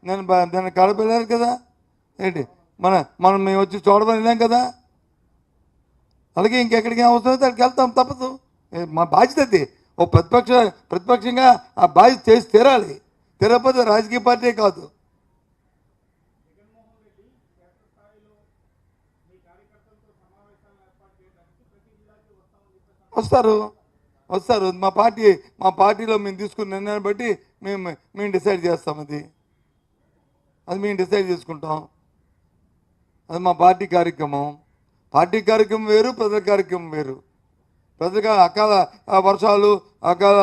నేను కడప వెళ్ళారు కదా ఏంటి మనం మేము వచ్చి చూడడం వెళ్ళాం కదా. అలాగే ఇంకెక్కడికి అవసరం అయితే అక్కడికి వెళ్తాం, తప్పదు. మా బాధ్యత అది. ఓ ప్రతిపక్షంగా ఆ బాధ్యత చేసి తీరాలి. తీరకపోతే రాజకీయ పార్టీ కాదు. వస్తారు. మా పార్టీలో మేము తీసుకున్న నిర్ణయాన్ని బట్టి మేము డిసైడ్ చేస్తాం. అది మేము డిసైడ్ చేసుకుంటాం. అది మా పార్టీ కార్యక్రమం వేరు, ప్రజల కార్యక్రమం వేరు. ప్రజలుగా అకాల వర్షాలు, అకాల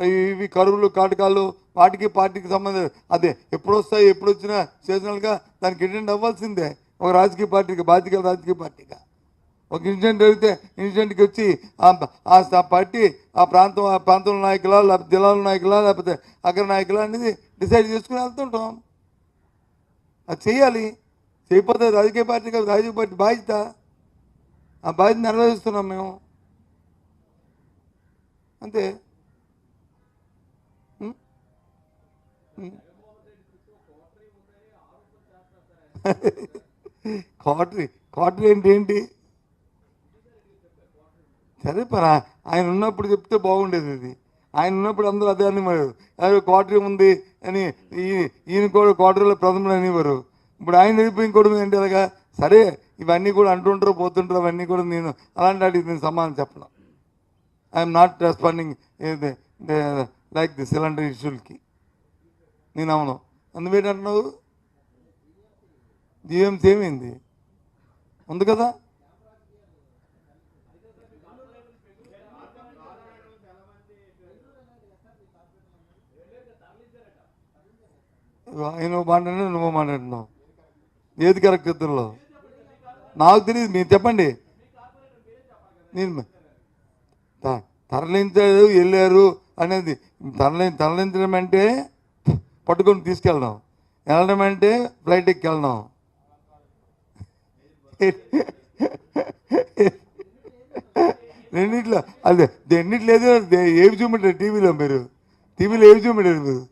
ఇవి కరువులు, కాటకాలు, వాటికి పార్టీకి సంబంధం. అదే ఎప్పుడు వస్తాయి, ఎప్పుడు వచ్చినా సీజనల్గా దానికి అటెండ్ అవ్వాల్సిందే. ఒక రాజకీయ పార్టీకి బాధ్యత, రాజకీయ పార్టీగా ఒక ఇన్సిడెంట్ జరిగితే ఇన్సిడెంట్కి వచ్చి ఆ పార్టీ ఆ ప్రాంతంలో నాయకులా, లేకపోతే జిల్లాల నాయకులా, లేకపోతే అగ్ర నాయకులా అనేది డిసైడ్ చేసుకుని వెళ్తుంటాం. అది చేయాలి. చేయకపోతే రాజకీయ పార్టీ కాదు, రాజకీయ పార్టీ బాధ్యత. ఆ బాధ్యత నెరవేరుస్తున్నాం మేము, అంతే. క్వార్టర్ ఏంటి? సరే పరా, ఆయన ఉన్నప్పుడు చెప్తే బాగుండేది. ఆయన ఉన్నప్పుడు అందరూ అదే అనేవారు, క్వార్టర్ ఉంది అని. ఈయన కూడా క్వార్టర్లో ప్రథములు అనేవారు. ఇప్పుడు ఆయన వెళ్ళిపోయి ఇంకోటి ఏంటి అలాగా. సరే, ఇవన్నీ కూడా అంటుంటారు, పోతుంటారు. అవన్నీ కూడా నేను అలాంటి వాటికి నేను సమాధానం చెప్పను. I'm not responding like the cylinder ఇష్యూలకి నేను అవును. అందుకేంటంటున్నావు? జీఎంసీ ఏమైంది? ఉంది కదా. ఆయన మాట్లాడినా నువ్వు మాట్లాడుతున్నావు. ఏది కరెక్ట్ ఇద్దరులో నాకు తెలియదు, మీరు చెప్పండి. నేను తరలించారు, వెళ్ళారు అనేది. తరలించడం అంటే పట్టుకొని తీసుకెళ్ళడం, వెళ్ళడం అంటే ఫ్లైట్ ఎక్కి వెళ్ళడం. రెండిట్లో అదే రెండిట్లో ఏదో ఏవి చూపెట్టారు టీవీలో ఏవి చూపెట్టారు మీరు?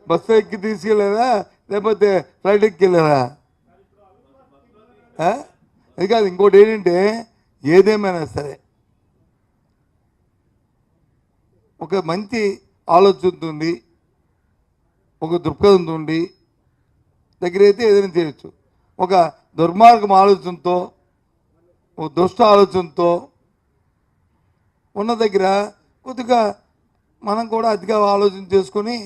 బస్సు ఎక్కి తీసుకెళ్ళారా, లేకపోతే ఫ్లైట్ ఎక్కి వెళ్ళారా? అది కాదు. ఇంకోటి ఏంటంటే, ఏదేమైనా సరే ఒక మంచి ఆలోచనతో ఉంది, ఒక దృక్పథంతో ఉండి దగ్గర అయితే ఏదైనా చేయొచ్చు. ఒక దుర్మార్గం ఆలోచనతో, ఒక దుష్ట ఆలోచనతో ఉన్న దగ్గర కొద్దిగా మనం కూడా అతిగా ఆలోచన చేసుకొని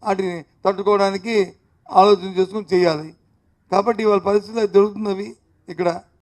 వాటిని తట్టుకోవడానికి ఆలోచన చేసుకొని చేయాలి. కాబట్టి ఇవాళ పరిస్థితులు జరుగుతున్నవి ఇక్కడ.